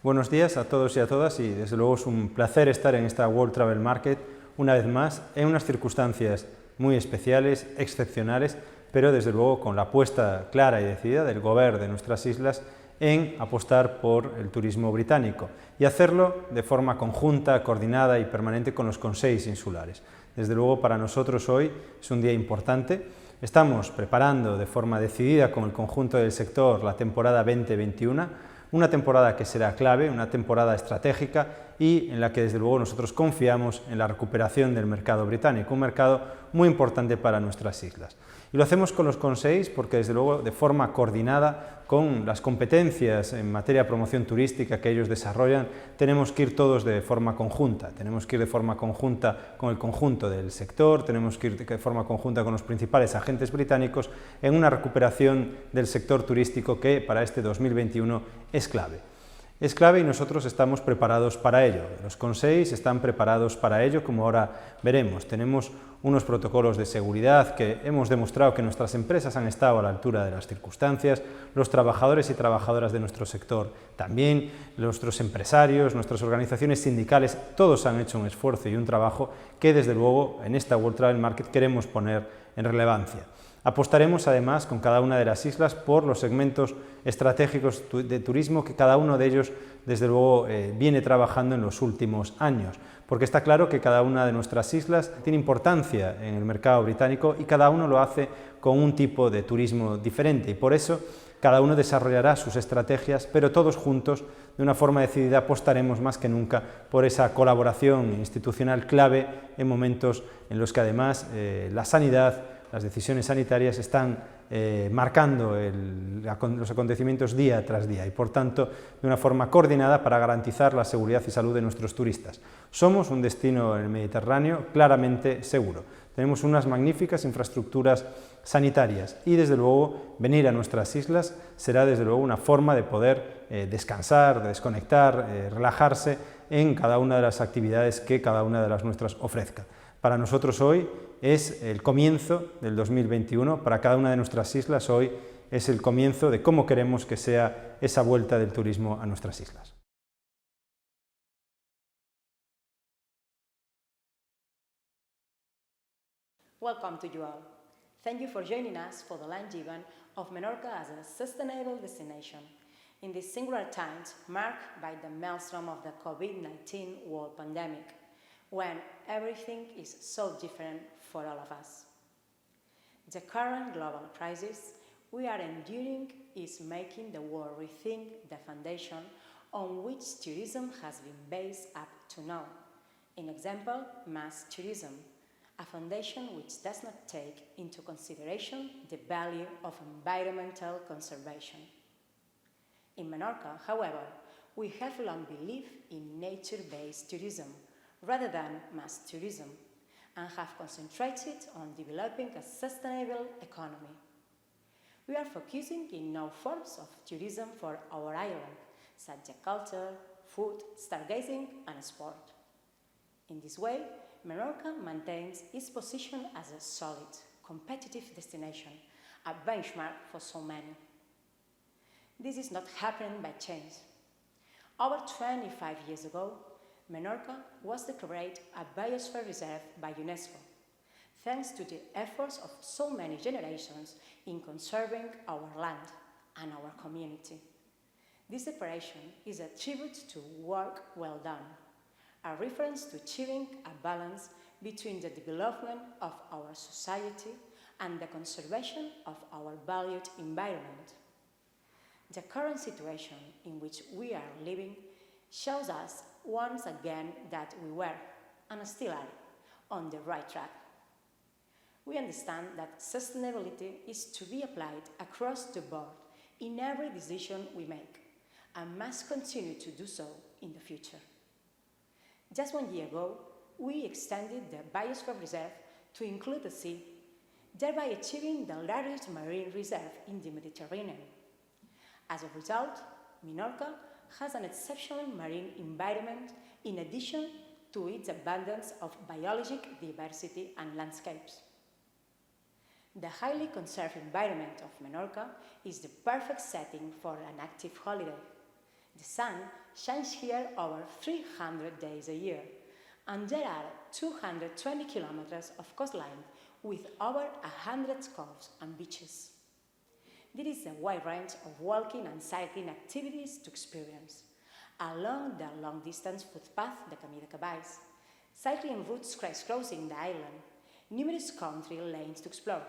Buenos días a todos y a todas y desde luego es un placer estar en esta World Travel Market una vez más en unas circunstancias muy especiales, excepcionales, pero desde luego con la apuesta clara y decidida del Gobierno de nuestras islas en apostar por el turismo británico y hacerlo de forma conjunta, coordinada y permanente con los consells insulares. Desde luego para nosotros hoy es un día importante. Estamos preparando de forma decidida con el conjunto del sector la temporada 2021, una temporada que será clave, una temporada estratégica y en la que desde luego nosotros confiamos en la recuperación del mercado británico, un mercado muy importante para nuestras islas. Y lo hacemos con los consells porque desde luego de forma coordinada con las competencias en materia de promoción turística que ellos desarrollan, tenemos que ir todos de forma conjunta. Tenemos que ir de forma conjunta con el conjunto del sector, tenemos que ir de forma conjunta con los principales agentes británicos en una recuperación del sector turístico que para este 2021 es clave. Es clave y nosotros estamos preparados para ello. Los consells están preparados para ello, como ahora veremos. Tenemos unos protocolos de seguridad que hemos demostrado que nuestras empresas han estado a la altura de las circunstancias, los trabajadores y trabajadoras de nuestro sector también, nuestros empresarios, nuestras organizaciones sindicales, todos han hecho un esfuerzo y un trabajo que desde luego en esta World Travel Market queremos poner en relevancia. Apostaremos además con cada una de las islas por los segmentos estratégicos de turismo que cada uno de ellos desde luego viene trabajando en los últimos años, porque está claro que cada una de nuestras islas tiene importancia en el mercado británico y cada uno lo hace con un tipo de turismo diferente y por eso cada uno desarrollará sus estrategias, pero todos juntos, de una forma decidida, apostaremos más que nunca por esa colaboración institucional clave en momentos en los que además la sanidad, las decisiones sanitarias están marcando los acontecimientos día tras día y, por tanto, de una forma coordinada para garantizar la seguridad y salud de nuestros turistas. Somos un destino en el Mediterráneo claramente seguro. Tenemos unas magníficas infraestructuras sanitarias y, desde luego, venir a nuestras islas será, desde luego, una forma de poder descansar, desconectar, relajarse en cada una de las actividades que cada una de las nuestras ofrezca. Para nosotros hoy es el comienzo del 2021, para cada una de nuestras islas hoy es el comienzo de cómo queremos que sea esa vuelta del turismo a nuestras islas. Welcome to you all. Thank you for joining us for the launch event of Menorca as a sustainable destination in these singular times marked by the maelstrom of the COVID-19 world pandemic, when everything is so different for all of us. The current global crisis we are enduring is making the world rethink the foundation on which tourism has been based up to now. In example, mass tourism, a foundation which does not take into consideration the value of environmental conservation. In Menorca, however, we have long believed in nature-based tourism rather than mass tourism, and have concentrated on developing a sustainable economy. We are focusing in new forms of tourism for our island, such as culture, food, stargazing, and sport. In this way, Menorca maintains its position as a solid, competitive destination, a benchmark for so many. This is not happening by chance. Over 25 years ago, Menorca was declared a biosphere reserve by UNESCO, thanks to the efforts of so many generations in conserving our land and our community. This declaration is a tribute to work well done, a reference to achieving a balance between the development of our society and the conservation of our valued environment. The current situation in which we are living shows us once again that we were, and still are, on the right track. We understand that sustainability is to be applied across the board in every decision we make, and must continue to do so in the future. Just 1 year ago, we extended the Biosphere Reserve to include the sea, thereby achieving the largest marine reserve in the Mediterranean. As a result, Menorca has an exceptional marine environment in addition to its abundance of biologic diversity and landscapes. The highly conserved environment of Menorca is the perfect setting for an active holiday. The sun shines here over 300 days a year, and there are 220 kilometers of coastline with over 100 coves and beaches. There is a wide range of walking and cycling activities to experience. Along the long-distance footpath, the Camí de Cavalls, cycling routes crisscrossing the island, numerous country lanes to explore,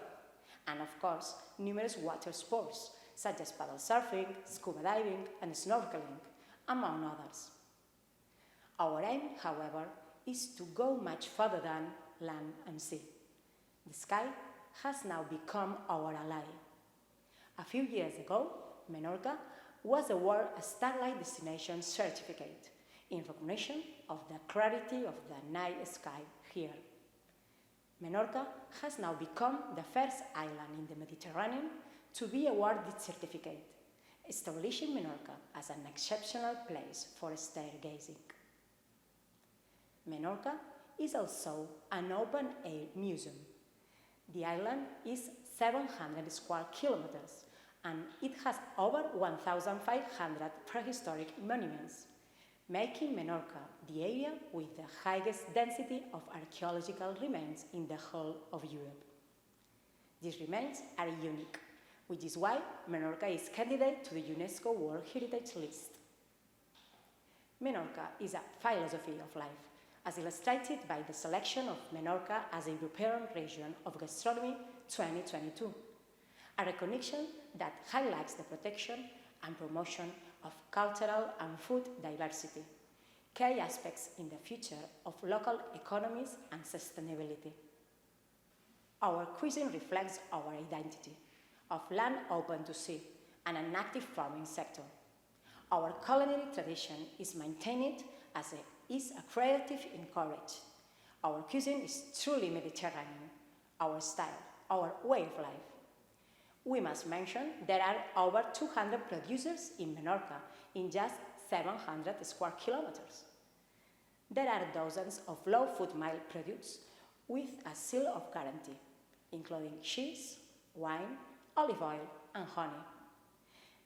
and of course, numerous water sports such as paddle surfing, scuba diving, and snorkeling, among others. Our aim, however, is to go much further than land and sea. The sky has now become our ally. A few years ago, Menorca was awarded a Starlight Destination certificate in recognition of the clarity of the night sky here. Menorca has now become the first island in the Mediterranean to be awarded this certificate, establishing Menorca as an exceptional place for stargazing. Menorca is also an open-air museum. The island is 700 square kilometers, and it has over 1,500 prehistoric monuments, making Menorca the area with the highest density of archaeological remains in the whole of Europe. These remains are unique, which is why Menorca is candidate to the UNESCO World Heritage List. Menorca is a philosophy of life, as illustrated by the selection of Menorca as a European Region of Gastronomy 2022, a recognition that highlights the protection and promotion of cultural and food diversity, key aspects in the future of local economies and sustainability. Our cuisine reflects our identity of land open to sea and an active farming sector. Our culinary tradition is maintained as it is a creative encouraged. Our cuisine is truly Mediterranean, our style, our way of life. We must mention there are over 200 producers in Menorca in just 700 square kilometers. There are dozens of low food mile products with a seal of guarantee, including cheese, wine, olive oil, and honey.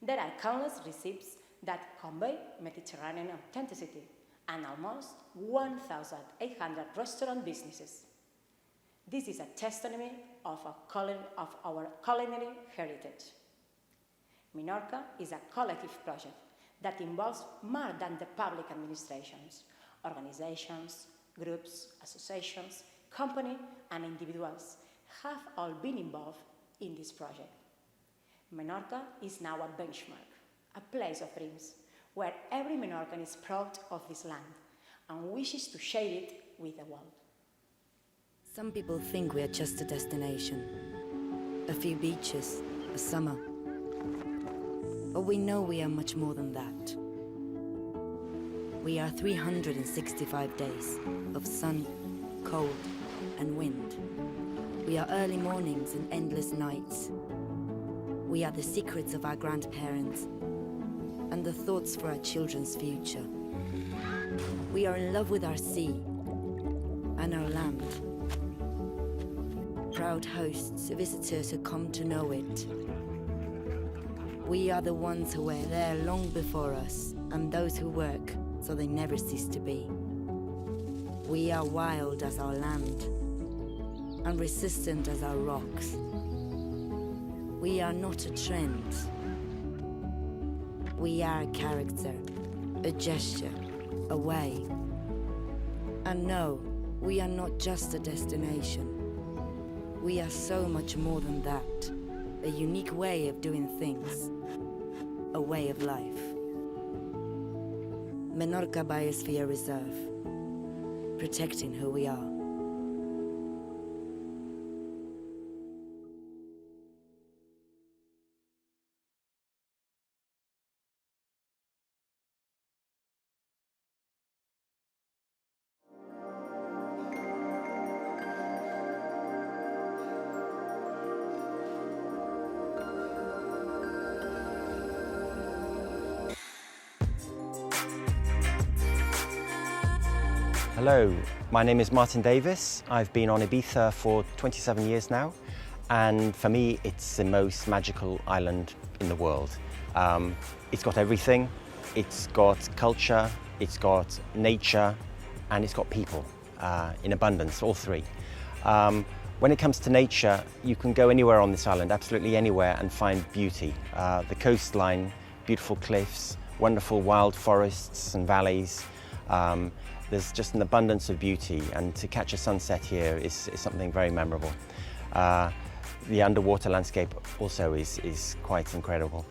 There are countless recipes that convey Mediterranean authenticity and almost 1,800 restaurant businesses. This is a testimony of our culinary heritage. Menorca is a collective project that involves more than the public administrations. Organizations, groups, associations, companies, and individuals have all been involved in this project. Menorca is now a benchmark, a place of dreams, where every Menorcan is proud of this land and wishes to share it with the world. Some people think we are just a destination, a few beaches, a summer. But we know we are much more than that. We are 365 days of sun, cold, and wind. We are early mornings and endless nights. We are the secrets of our grandparents and the thoughts for our children's future. We are in love with our sea and our land. Proud hosts, visitors who come to know it. We are the ones who were there long before us, and those who work so they never cease to be. We are wild as our land, and resistant as our rocks. We are not a trend. We are a character, a gesture, a way. And no, we are not just a destination. We are so much more than that. A unique way of doing things. A way of life. Menorca Biosphere Reserve. Protecting who we are. Hello, my name is Martin Davis. I've been on Ibiza for 27 years now, and for me it's the most magical island in the world. It's got everything. it's got culture, it's got nature, and it's got people in abundance, all three. When it comes to nature, you can go anywhere on this island, absolutely anywhere, and find beauty. The coastline, beautiful cliffs, wonderful wild forests and valleys. There's just an abundance of beauty, and to catch a sunset here is something very memorable. The underwater landscape also is quite incredible.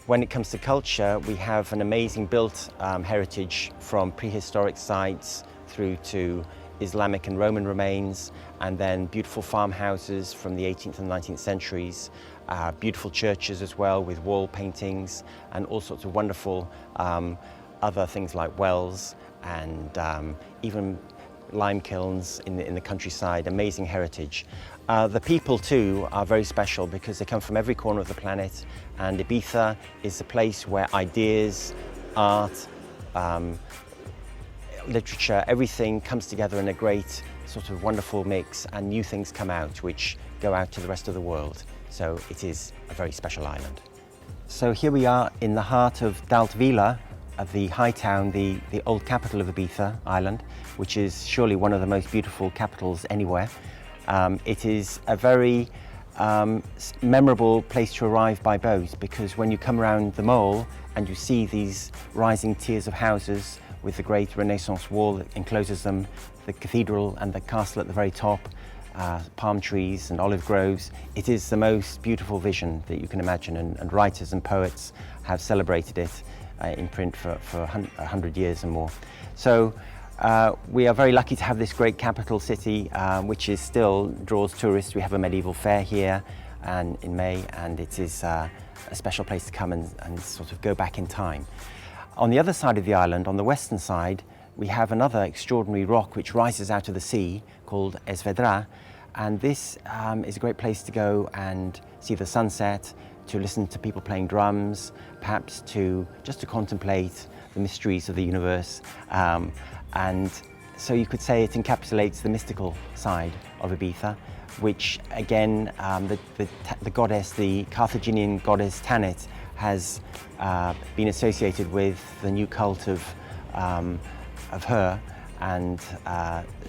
When it comes to culture, we have an amazing built heritage from prehistoric sites through to Islamic and Roman remains, and then beautiful farmhouses from the 18th and 19th centuries, beautiful churches as well with wall paintings, and all sorts of wonderful other things like wells and even lime kilns in the countryside, amazing heritage. The people too are very special because they come from every corner of the planet, and Ibiza is a place where ideas, art, literature, everything comes together in a great sort of wonderful mix, and new things come out which go out to the rest of the world. So it is a very special island. So here we are in the heart of Dalt Vila, of the high town, the old capital of Ibiza island, which is surely one of the most beautiful capitals anywhere. It is a very memorable place to arrive by boat, because when you come around the mole and you see these rising tiers of houses with the great Renaissance wall that encloses them, the cathedral and the castle at the very top, palm trees and olive groves, it is the most beautiful vision that you can imagine, and writers and poets have celebrated it in print for 100 years and more. So we are very lucky to have this great capital city, which is still draws tourists. We have a medieval fair here and in May, and it is a special place to come and sort of go back in time. On the other side of the island, on the western side, we have another extraordinary rock which rises out of the sea called Esvedra, and this is a great place to go and see the sunset, to listen to people playing drums, perhaps just to contemplate the mysteries of the universe. And so you could say it encapsulates the mystical side of Ibiza, which again, the goddess, the Carthaginian goddess Tanit, has been associated with the new cult of her, and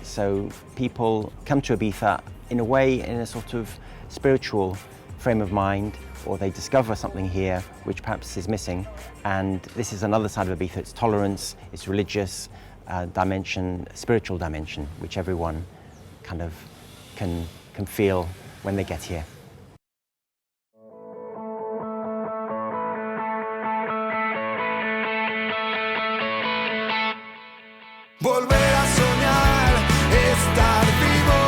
so people come to Ibiza in a way, in a sort of spiritual frame of mind, or they discover something here which perhaps is missing. And this is another side of Ibiza: it's tolerance, it's religious dimension, spiritual dimension, which everyone kind of can feel when they get here. Volver a soñar, estar vivo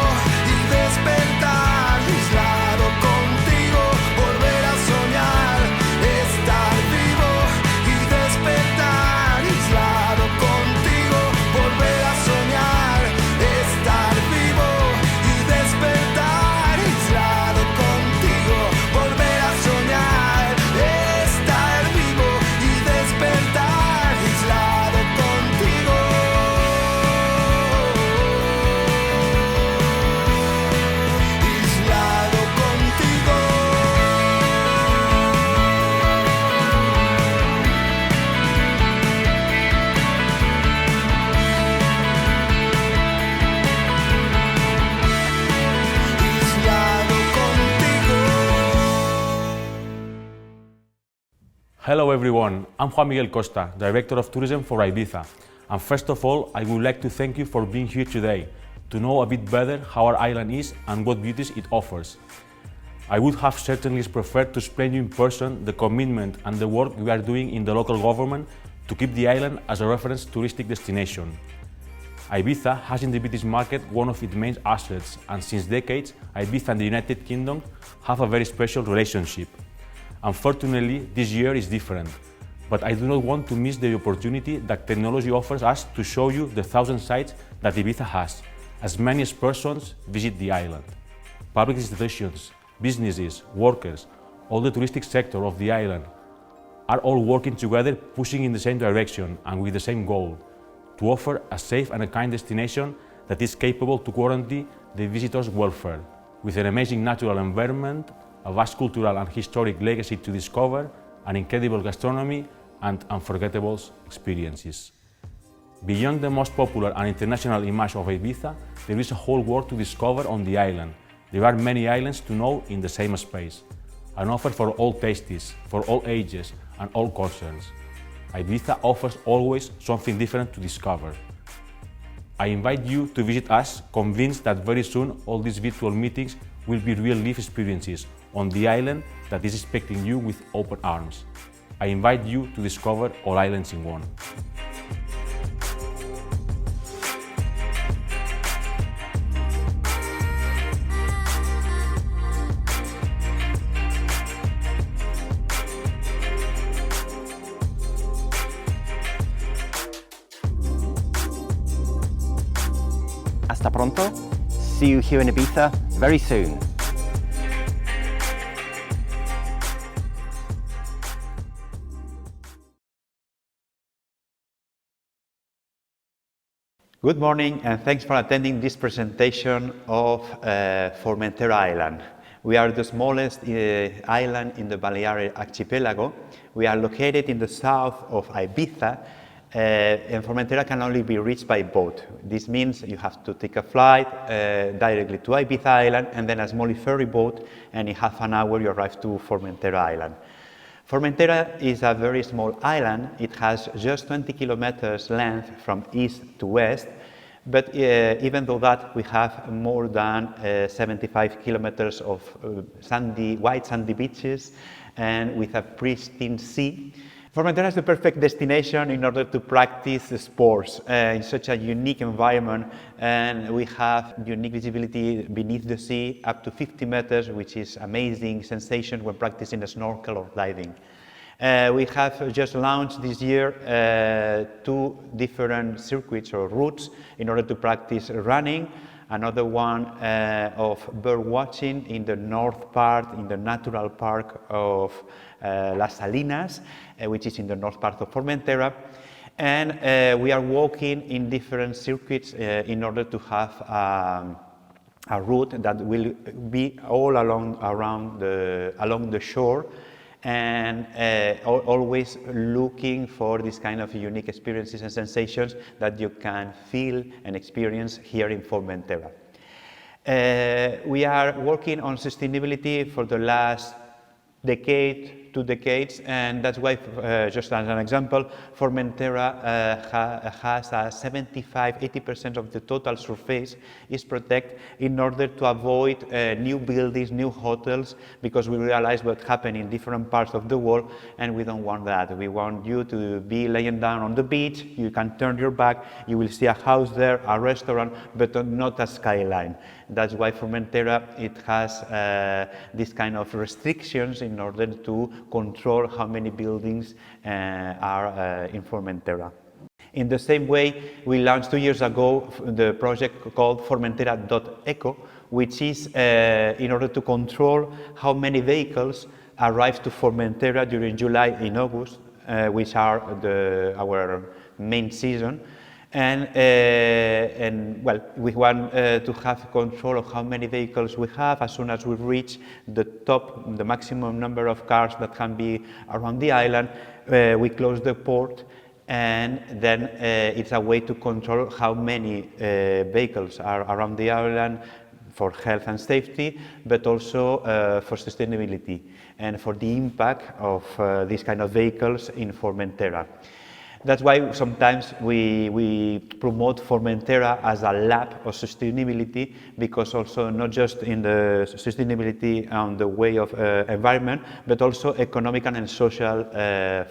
y despertar aislado contigo. Volver a soñar, estar vivo y despertar aislado contigo. Volver a soñar, estar vivo y despertar aislado contigo. Volver a soñar, estar vivo y despertar aislado contigo. Hello everyone, I'm Juan Miguel Costa, Director of Tourism for Ibiza. And first of all, I would like to thank you for being here today, to know a bit better how our island is and what beauties it offers. I would have certainly preferred to explain you in person the commitment and the work we are doing in the local government to keep the island as a reference touristic destination. Ibiza has in the British market one of its main assets, and since decades, Ibiza and the United Kingdom have a very special relationship. Unfortunately, this year is different, but I do not want to miss the opportunity that technology offers us to show you the 1,000 sites that Ibiza has, as many as persons visit the island. Public institutions, businesses, workers, all the touristic sector of the island are all working together, pushing in the same direction and with the same goal, to offer a safe and a kind destination that is capable to guarantee the visitors' welfare, with an amazing natural environment, a vast cultural and historic legacy to discover, an incredible gastronomy, and unforgettable experiences. Beyond the most popular and international image of Ibiza, there is a whole world to discover on the island. There are many islands to know in the same space. An offer for all tastes, for all ages and all cultures. Ibiza offers always something different to discover. I invite you to visit us, convinced that very soon all these virtual meetings will be real life experiences on the island that is expecting you with open arms. I invite you to discover all islands in one. Hasta pronto. See you here in Ibiza very soon. Good morning and thanks for attending this presentation of Formentera Island. We are the smallest island in the Balearic archipelago. We are located in the south of Ibiza and Formentera can only be reached by boat. This means you have to take a flight directly to Ibiza Island and then a small ferry boat, and in half an hour you arrive to Formentera Island. Formentera is a very small island. It has just 20 kilometers length from east to west, but even though that, we have more than 75 kilometers of white sandy beaches and with a pristine sea. Formentera is the perfect destination in order to practice sports in such a unique environment, and we have unique visibility beneath the sea up to 50 meters, which is amazing sensation when practicing snorkel or diving. We have just launched this year 2 different circuits or routes in order to practice running. Another one of bird watching in the north part, in the natural park of Las Salinas, which is in the north part of Formentera. And we are walking in different circuits in order to have a route that will be all along the shore, and always looking for this kind of unique experiences and sensations that you can feel and experience here in Formentera. We are working on sustainability for the last decade, 2 decades, and that's why, just as an example, Formentera has a 75–80% of the total surface is protected in order to avoid new buildings, new hotels, because we realize what happened in different parts of the world, and we don't want that. We want you to be laying down on the beach, you can turn your back, you will see a house there, a restaurant, but not a skyline. That's why Formentera, it has this kind of restrictions in order to control how many buildings are in Formentera. In the same way, we launched 2 years ago the project called Formentera.eco, which is in order to control how many vehicles arrive to Formentera during July and August, which are our main season. And well, we want to have control of how many vehicles we have. As soon as we reach the maximum number of cars that can be around the island, we close the port, and then it's a way to control how many vehicles are around the island for health and safety, but also for sustainability and for the impact of these kind of vehicles in Formentera. That's why sometimes we promote Formentera as a lab of sustainability, because also not just in the sustainability on the way of environment, but also economic and social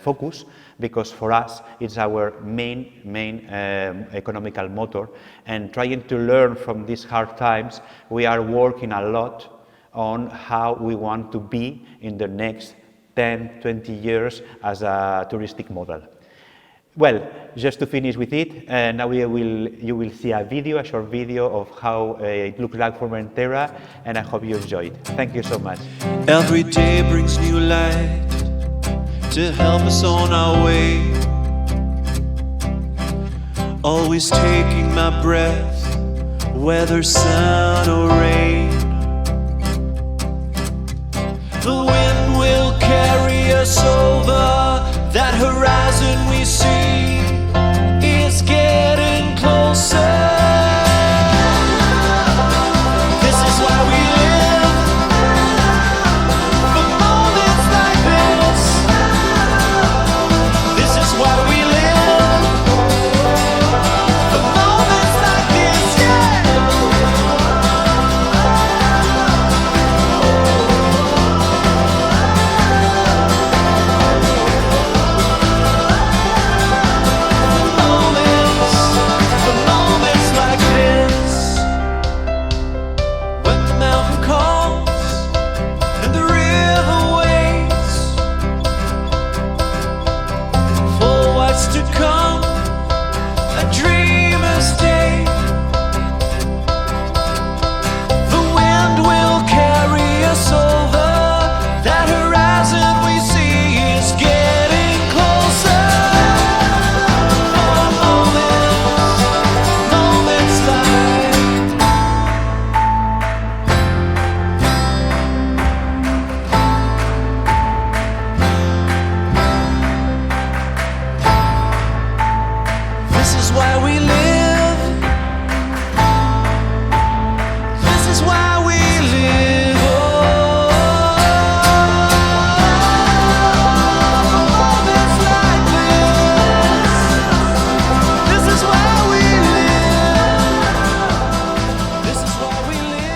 focus, because for us it's our main economical motor. And trying to learn from these hard times, we are working a lot on how we want to be in the next 10–20 years as a touristic model. Well, just to finish with it, now you will see a short video of how it looks like Formentera, and I hope you enjoy it. Thank you so much. Every day brings new light to help us on our way. Always taking my breath, whether sun or rain. The wind will carry us over That horizon we see is getting closer. This is why we live for moments like this. This is why we live for moments like this, yeah. For moments like this, when the mountain calls and the river waits for what's to come, a dreamer's day. The wind will carry us over. That horizon we see is getting closer. For moments like this is why we live. This is why we live. Oh, moments like this. This is why we live. This is why we live.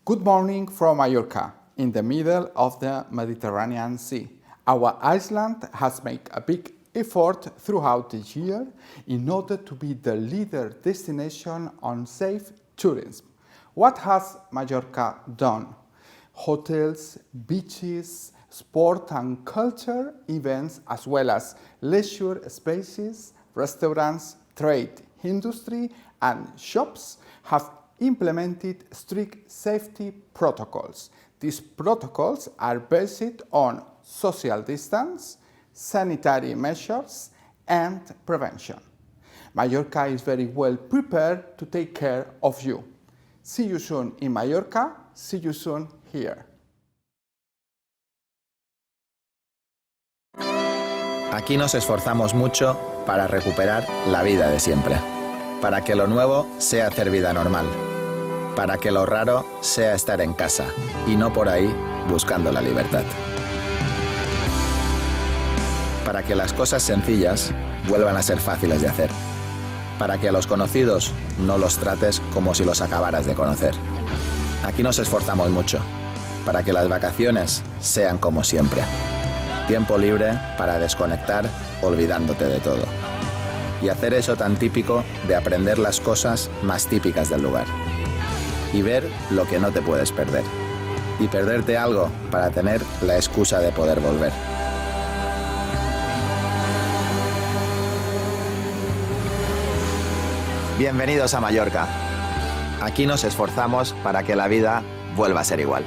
Good morning from Mallorca, in the middle of the Mediterranean Sea. Our island has made a big effort throughout the year in order to be the leader destination on safe tourism. What has Mallorca done? Hotels, beaches, sport and culture events, as well as leisure spaces, restaurants, trade, industry and shops have implemented strict safety protocols. These protocols are based on social distance, sanitary measures, and prevention. Mallorca is very well prepared to take care of you. See you soon in Mallorca, see you soon here. Aquí nos esforzamos mucho para recuperar la vida de siempre, para que lo nuevo sea hacer vida normal, para que lo raro sea estar en casa y no por ahí buscando la libertad. Para que las cosas sencillas vuelvan a ser fáciles de hacer, para que a los conocidos no los trates como si los acabaras de conocer. Aquí nos esforzamos mucho, para que las vacaciones sean como siempre. Tiempo libre para desconectar olvidándote de todo. Y hacer eso tan típico de aprender las cosas más típicas del lugar. Y ver lo que no te puedes perder. Y perderte algo para tener la excusa de poder volver. Bienvenidos a Mallorca. Aquí nos esforzamos para que la vida vuelva a ser igual.